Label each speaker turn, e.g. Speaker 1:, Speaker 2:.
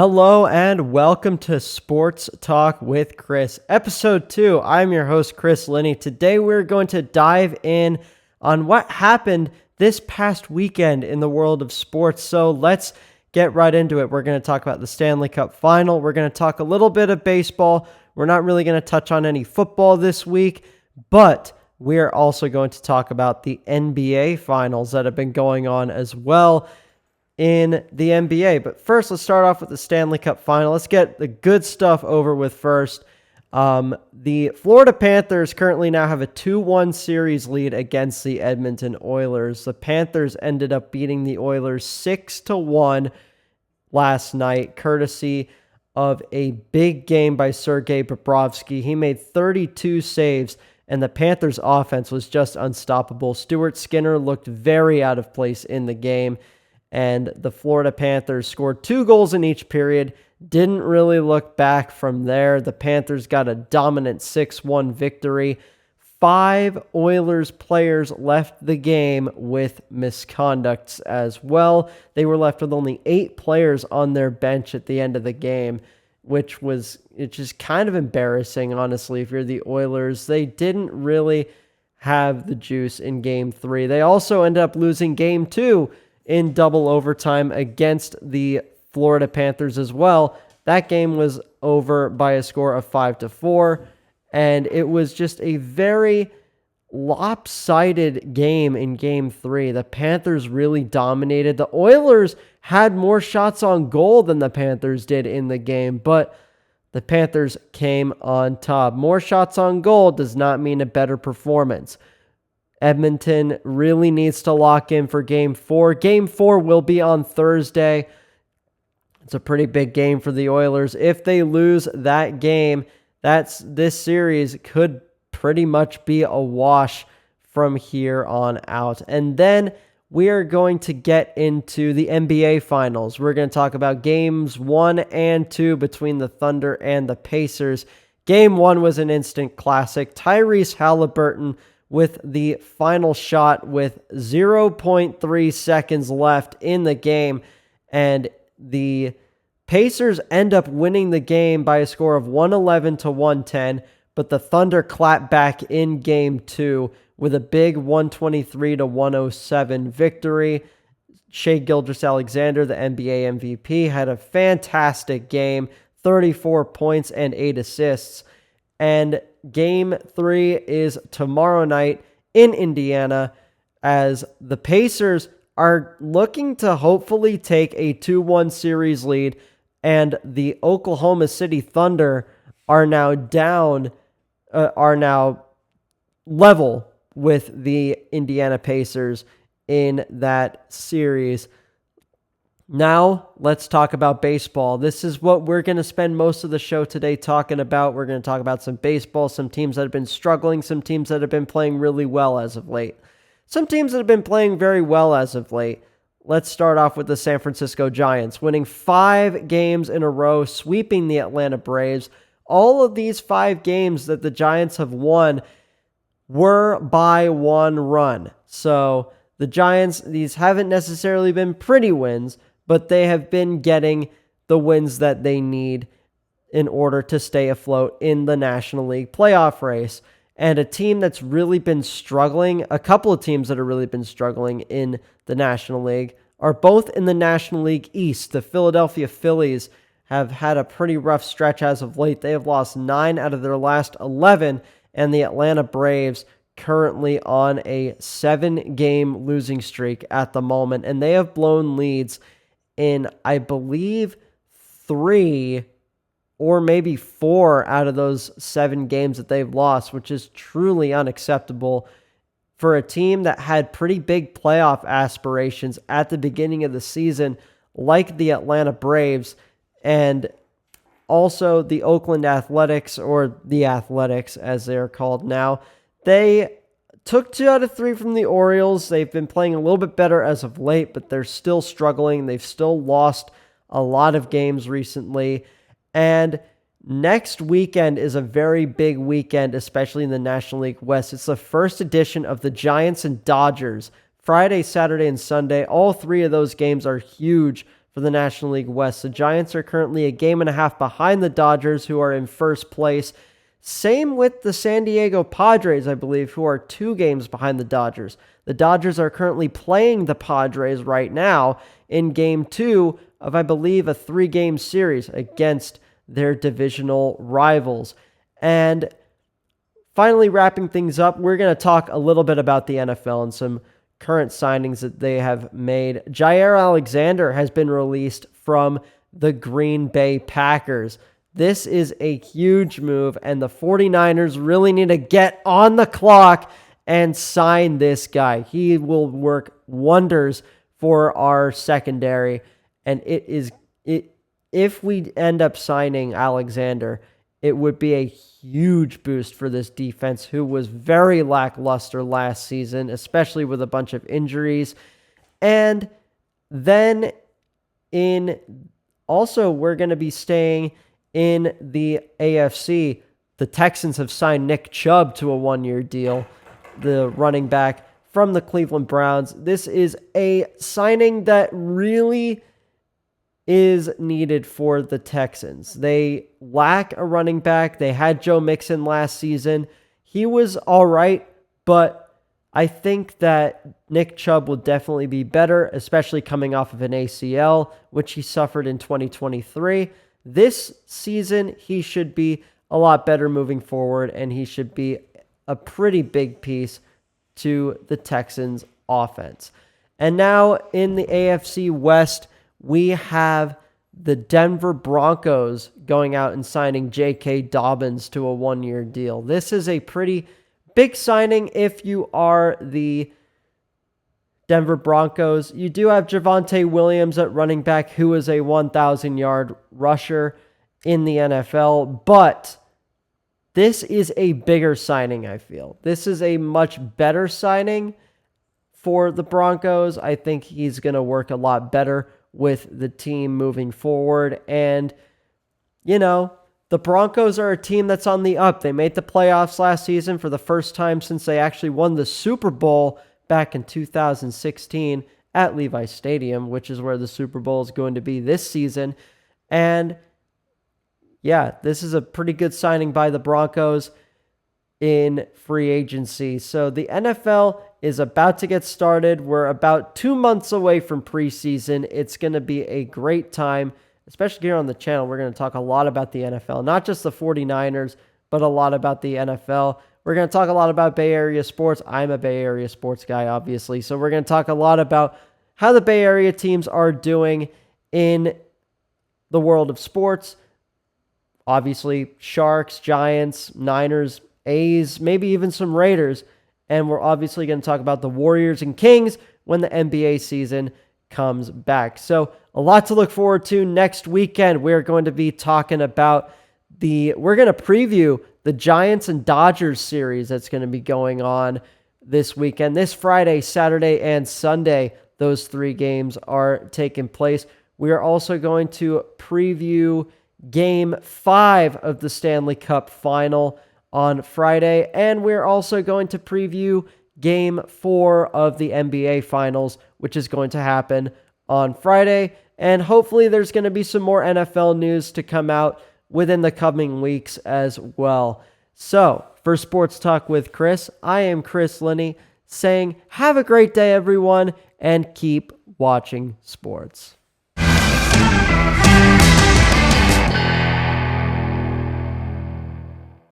Speaker 1: Hello and welcome to Sports Talk with Chris, episode 2. I'm your host, Chris Linney. Today we're going to dive in on what happened this past weekend in the world of sports. So let's get right into it. We're going to talk about the Stanley Cup final. We're going to talk a little bit of baseball. We're not really going to touch on any football this week, but we're also going to talk about the NBA finals that have been going on as well in the NBA. But first, let's start off with the Stanley Cup final. Let's get the good stuff over with first. The Florida Panthers currently now have a 2-1 series lead against the Edmonton Oilers. The Panthers ended up beating the Oilers 6-1 last night, courtesy of a big game by Sergei Bobrovsky. He made 32 saves, and the Panthers' offense was just unstoppable. Stuart Skinner looked very out of place in the game, and the Florida Panthers scored 2 goals in each period. Didn't really look back from there. The Panthers got a dominant 6-1 victory. 5 Oilers players left the game with misconducts as well. They were left with only 8 players on their bench at the end of the game, it's just kind of embarrassing, honestly, if you're the Oilers. They didn't really have the juice in Game 3. They also ended up losing Game 2 in double overtime against the Florida Panthers as well. That game was over by a score of 5-4, and it was just a very lopsided game in Game 3. The Panthers really dominated. The Oilers had more shots on goal than the Panthers did in the game, but the Panthers came on top. More shots on goal does not mean a better performance. Edmonton really needs to lock in for Game 4. Game 4 will be on Thursday. It's a pretty big game for the Oilers. If they lose that game, this series could pretty much be a wash from here on out. And then we are going to get into the NBA Finals. We're going to talk about Games 1 and 2 between the Thunder and the Pacers. Game 1 was an instant classic. Tyrese Halliburton with the final shot with 0.3 seconds left in the game, and the Pacers end up winning the game by a score of 111-110, but the Thunder clap back in Game 2 with a big 123-107 victory. Shai Gilgeous-Alexander, the NBA MVP, had a fantastic game, 34 points and 8 assists, and Game 3 is tomorrow night in Indiana as the Pacers are looking to hopefully take a 2-1 series lead, and the Oklahoma City Thunder are now level with the Indiana Pacers in that series. Now, let's talk about baseball. This is what we're going to spend most of the show today talking about. We're going to talk about some baseball, some teams that have been struggling, some teams that have been playing really well as of late, some teams that have been playing very well as of late. Let's start off with the San Francisco Giants, winning 5 games in a row, sweeping the Atlanta Braves. All of these 5 games that the Giants have won were by 1 run. So the Giants, these haven't necessarily been pretty wins, but they have been getting the wins that they need in order to stay afloat in the National League playoff race. And a team that's really been struggling, a couple of teams that have really been struggling in the National League, are both in the National League East. The Philadelphia Phillies have had a pretty rough stretch as of late. They have lost 9 out of their last 11, and the Atlanta Braves currently on a 7-game losing streak at the moment, and they have blown leads in, I believe, 3 or maybe 4 out of those 7 games that they've lost, which is truly unacceptable for a team that had pretty big playoff aspirations at the beginning of the season, like the Atlanta Braves, and also the Oakland Athletics, or the Athletics as they're called now. They took 2 out of 3 from the Orioles. They've been playing a little bit better as of late, but they're still struggling. They've still lost a lot of games recently. And next weekend is a very big weekend, especially in the National League West. It's the first edition of the Giants and Dodgers. Friday, Saturday, and Sunday. All 3 of those games are huge for the National League West. The Giants are currently a game and a half behind the Dodgers, who are in first place. Same with the San Diego Padres, I believe, who are 2 games behind the Dodgers. The Dodgers are currently playing the Padres right now in game 2 of, I believe, a 3-game series against their divisional rivals. And finally, wrapping things up, we're going to talk a little bit about the NFL and some current signings that they have made. Jair Alexander has been released from the Green Bay Packers. This is a huge move, and the 49ers really need to get on the clock and sign this guy. He will work wonders for our secondary, and if we end up signing Alexander, it would be a huge boost for this defense, who was very lackluster last season, especially with a bunch of injuries. And then we're going to be staying in the AFC. The Texans have signed Nick Chubb to a 1-year deal, the running back from the Cleveland Browns. This is a signing that really is needed for the Texans. They lack a running back. They had Joe Mixon last season. He was all right, but I think that Nick Chubb will definitely be better, especially coming off of an ACL, which he suffered in 2023. This season, he should be a lot better moving forward, and he should be a pretty big piece to the Texans' offense. And now in the AFC West, we have the Denver Broncos going out and signing J.K. Dobbins to a 1-year deal. This is a pretty big signing if you are the Denver Broncos. You do have Javonte Williams at running back, who is a 1,000-yard rusher in the NFL, but this is a bigger signing, I feel. This is a much better signing for the Broncos. I think he's going to work a lot better with the team moving forward. And, the Broncos are a team that's on the up. They made the playoffs last season for the first time since they actually won the Super Bowl back in 2016 at Levi's Stadium, which is where the Super Bowl is going to be this season. And yeah, this is a pretty good signing by the Broncos in free agency. So the NFL is about to get started. We're about 2 months away from preseason. It's going to be a great time, especially here on the channel. We're going to talk a lot about the NFL, not just the 49ers, but a lot about the NFL. We're going to talk a lot about Bay Area sports. I'm a Bay Area sports guy, obviously. So we're going to talk a lot about how the Bay Area teams are doing in the world of sports. Obviously, Sharks, Giants, Niners, A's, maybe even some Raiders. And we're obviously going to talk about the Warriors and Kings when the NBA season comes back. So a lot to look forward to next weekend. We're going to be talking about we're going to preview the Giants and Dodgers series that's going to be going on this weekend. This Friday, Saturday, and Sunday, those 3 games are taking place. We are also going to preview Game 5 of the Stanley Cup Final on Friday, and we're also going to preview Game 4 of the NBA Finals, which is going to happen on Friday, and hopefully there's going to be some more NFL news to come out within the coming weeks as well. So, for Sports Talk with Chris, I am Chris Linney saying have a great day, everyone, and keep watching sports.